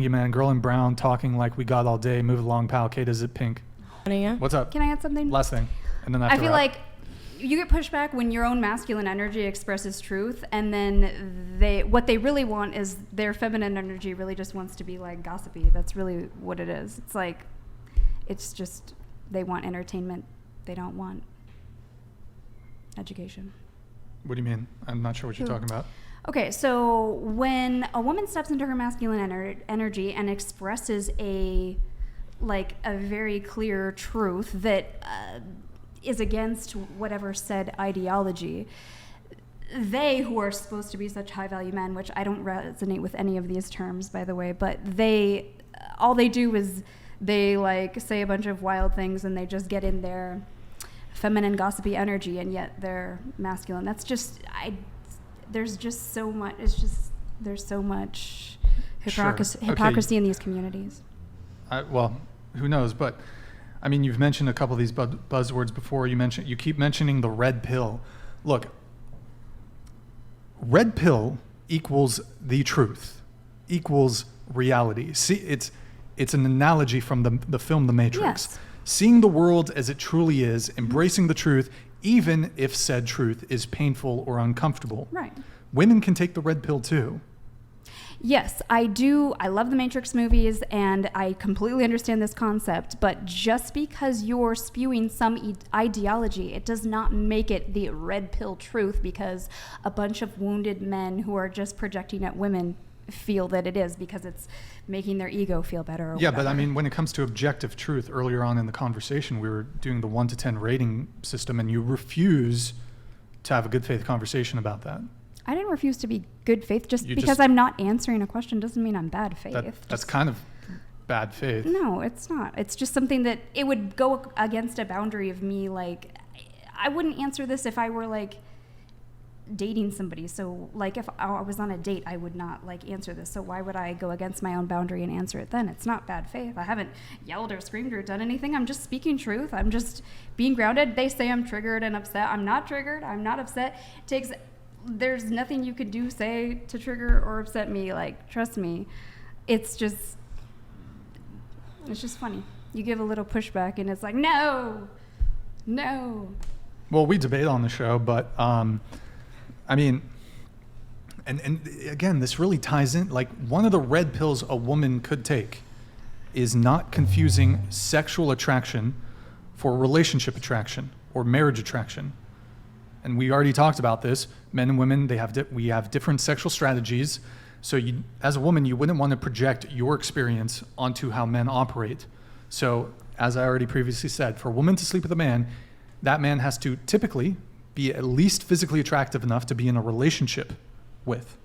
You man, girl in brown talking like we got all day. Move along, pal. Kate, is it pink? Yeah. What's up? Can I add something? Last thing, and then I feel like you get pushback when your own masculine energy expresses truth, and then what they really want is their feminine energy really just wants to be like gossipy. That's really what it is. It's like, it's just, they want entertainment. They don't want education. What do you mean? I'm not sure what you're talking about. Okay, so when a woman steps into her masculine energy and expresses a very clear truth that is against whatever said ideology, they, who are supposed to be such high-value men, which I don't resonate with any of these terms, by the way, but all they do is they say a bunch of wild things and they just get in their feminine gossipy energy, and yet they're masculine. That's just, there's just so much, there's so much hypocrisy in these communities. Well, who knows, but I mean, you've mentioned a couple of these buzzwords before. You keep mentioning the red pill. Look, red pill equals the truth, equals reality. See, it's an analogy from the film The Matrix. Yes. Seeing the world as it truly is, embracing the truth, even if said truth is painful or uncomfortable. Right. Women can take the red pill too. Yes, I do. I love the Matrix movies, and I completely understand this concept, but just because you're spewing some ideology, it does not make it the red pill truth, because a bunch of wounded men who are just projecting at women feel that it is, because it's making their ego feel better. Yeah, but I mean, when it comes to objective truth, earlier on in the conversation, we were doing the 1 to 10 rating system, and you refuse to have a good faith conversation about that. I didn't refuse to be good faith. Because I'm not answering a question doesn't mean I'm bad faith. That's kind of bad faith. No, it's not. It's just something that it would go against a boundary of me. I wouldn't answer this if I were dating somebody. So if I was on a date, I would not answer this. So why would I go against my own boundary and answer it then? It's not bad faith. I haven't yelled or screamed or done anything. I'm just speaking truth. I'm just being grounded. They say I'm triggered and upset. I'm not triggered. I'm not upset. There's nothing you could do, say, to trigger or upset me. Trust me. It's just funny. You give a little pushback and it's like, no. Well, we debate on the show, but I mean, and again, this really ties in. One of the red pills a woman could take is not confusing sexual attraction for relationship attraction or marriage attraction. And we already talked about this. Men and women, we have different sexual strategies. So as a woman, you wouldn't want to project your experience onto how men operate. So as I already previously said, for a woman to sleep with a man, that man has to typically be at least physically attractive enough to be in a relationship with.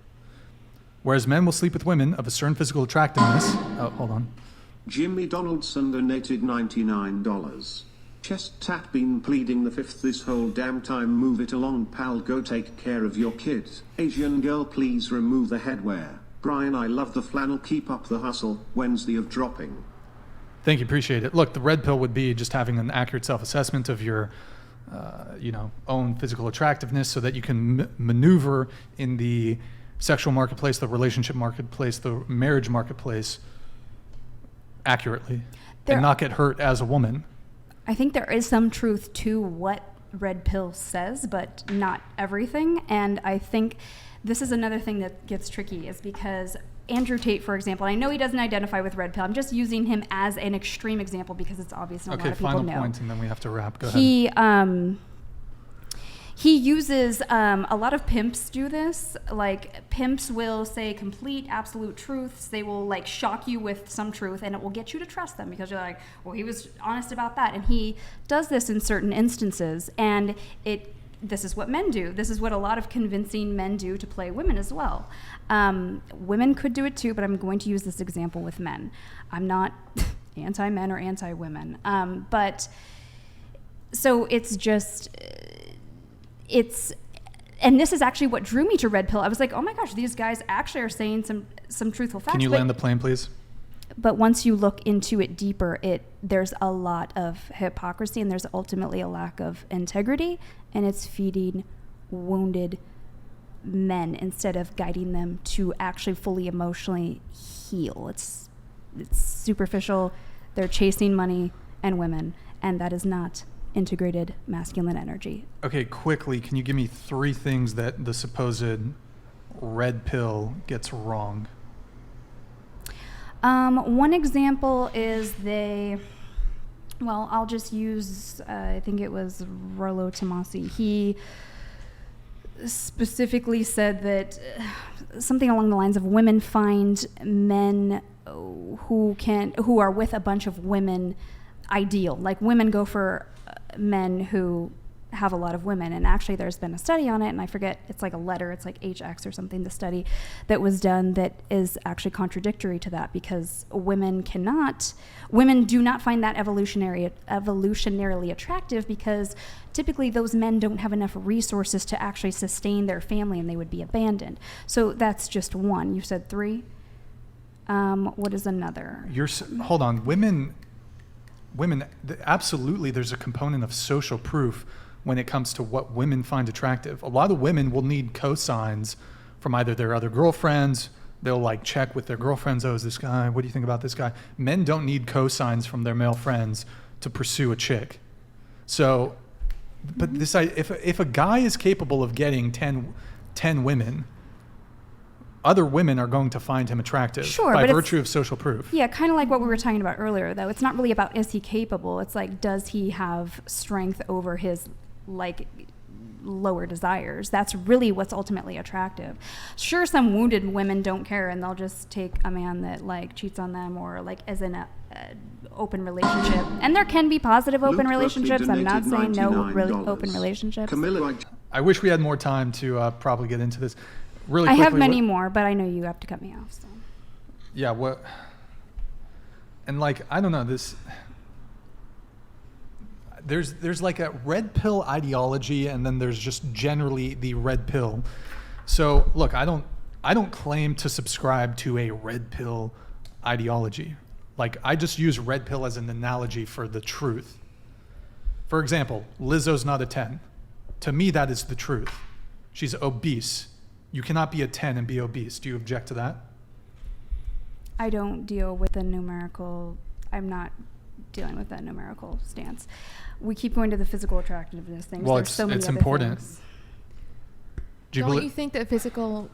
Whereas men will sleep with women of a certain physical attractiveness. Oh, hold on. Jimmy Donaldson donated $99. Chest tap been pleading the fifth this whole damn time. Move it along, pal. Go take care of your kid. Asian girl, please remove the headwear. Brian, I love the flannel. Keep up the hustle. When's the of dropping? Thank you, appreciate it. Look, the red pill would be just having an accurate self-assessment of your own physical attractiveness so that you can maneuver in the sexual marketplace, the relationship marketplace, the marriage marketplace accurately and not get hurt as a woman. I think there is some truth to what red pill says, but not everything. And I think this is another thing that gets tricky, is because Andrew Tate, for example, I know he doesn't identify with red pill. I'm just using him as an extreme example because it's obvious and a lot of people know. Okay, final point, and then we have to wrap. Go ahead. He uses, a lot of pimps do this. Pimps will say complete, absolute truths. They will shock you with some truth, and it will get you to trust them because you're like, well, he was honest about that. And he does this in certain instances, and this is what men do. This is what a lot of convincing men do to play women as well. Women could do it too, but I'm going to use this example with men. I'm not anti-men or anti-women. But so it's just... and this is actually what drew me to red pill. I was like, oh my gosh, these guys actually are saying some truthful facts. Can you land the plane, please? But once you look into it deeper, there's a lot of hypocrisy, and there's ultimately a lack of integrity, and it's feeding wounded men instead of guiding them to actually fully emotionally heal. It's superficial. They're chasing money and women, and that is not integrated masculine energy. Okay, quickly, can you give me 3 things that the supposed red pill gets wrong? One example is I'll just use, I think it was Rollo Tomasi. He specifically said that something along the lines of women find men who are with a bunch of women ideal. Like women go for men who have a lot of women, and actually there's been a study on it, and I forget, it's like a letter, it's like HX or something, the study that was done that is actually contradictory to that, because women do not find that evolutionarily attractive, because typically those men don't have enough resources to actually sustain their family, and they would be abandoned. So that's just one. You said 3. What is another? Hold on. Women, absolutely, there's a component of social proof when it comes to what women find attractive. A lot of women will need cosigns from either their other girlfriends. They'll like check with their girlfriends, oh, is this guy, what do you think about this guy? Men don't need cosigns from their male friends to pursue a chick. So, but if a guy is capable of getting 10 women, other women are going to find him attractive by virtue of social proof. Yeah, kind of like what we were talking about earlier, though. It's not really about is he capable. It's like, does he have strength over his like lower desires? That's really what's ultimately attractive. Sure, some wounded women don't care, and they'll just take a man that like cheats on them or like is in a open relationship. And there can be positive open relationships. I'm not saying no really open relationships. I wish we had more time to probably get into this. Really I quickly, have many more, but I know you have to cut me off. So. Yeah, and like, I don't know, there's like a red pill ideology, and then there's just generally the red pill. So look, I don't claim to subscribe to a red pill ideology. Like, I just use red pill as an analogy for the truth. For example, Lizzo's not a 10. To me, that is the truth. She's obese. You cannot be a 10 and be obese. Do you object to that? I don't deal with the numerical. I'm not dealing with that numerical stance. We keep going to the physical attractiveness things. Well, There's so many it's other important. things. Don't you think that physical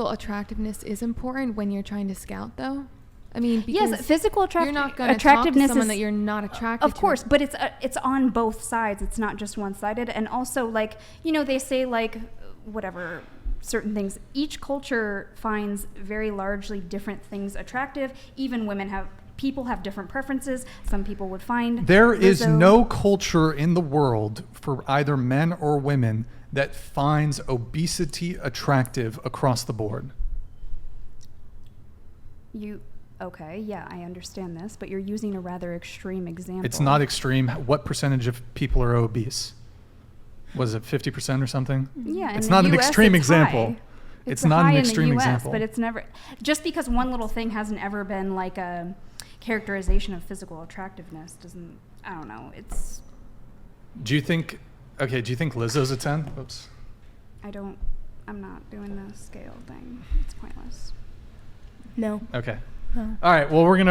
attractiveness is important when you're trying to scout, though? I mean, because yes, physical you're not going to attractiveness talk to someone is, that you're not attracted to. Of course, but it's on both sides. It's not just one-sided. And also, like, you know, they say, like, whatever, certain things. Each culture finds very largely different things attractive. Even people have different preferences. Some people would find there is no culture in the world for either men or women that finds obesity attractive across the board. Okay, yeah, I understand this, but you're using a rather extreme example. It's not extreme. What percentage of people are obese? Was it 50% or something? Yeah, it's not an extreme example. It's not an extreme example. But it's never, just because one little thing hasn't ever been like a characterization of physical attractiveness doesn't, I don't know, it's... Do you think Lizzo's a 10? Oops. I'm not doing the scale thing. It's pointless. No. Okay. All right, well, we're going to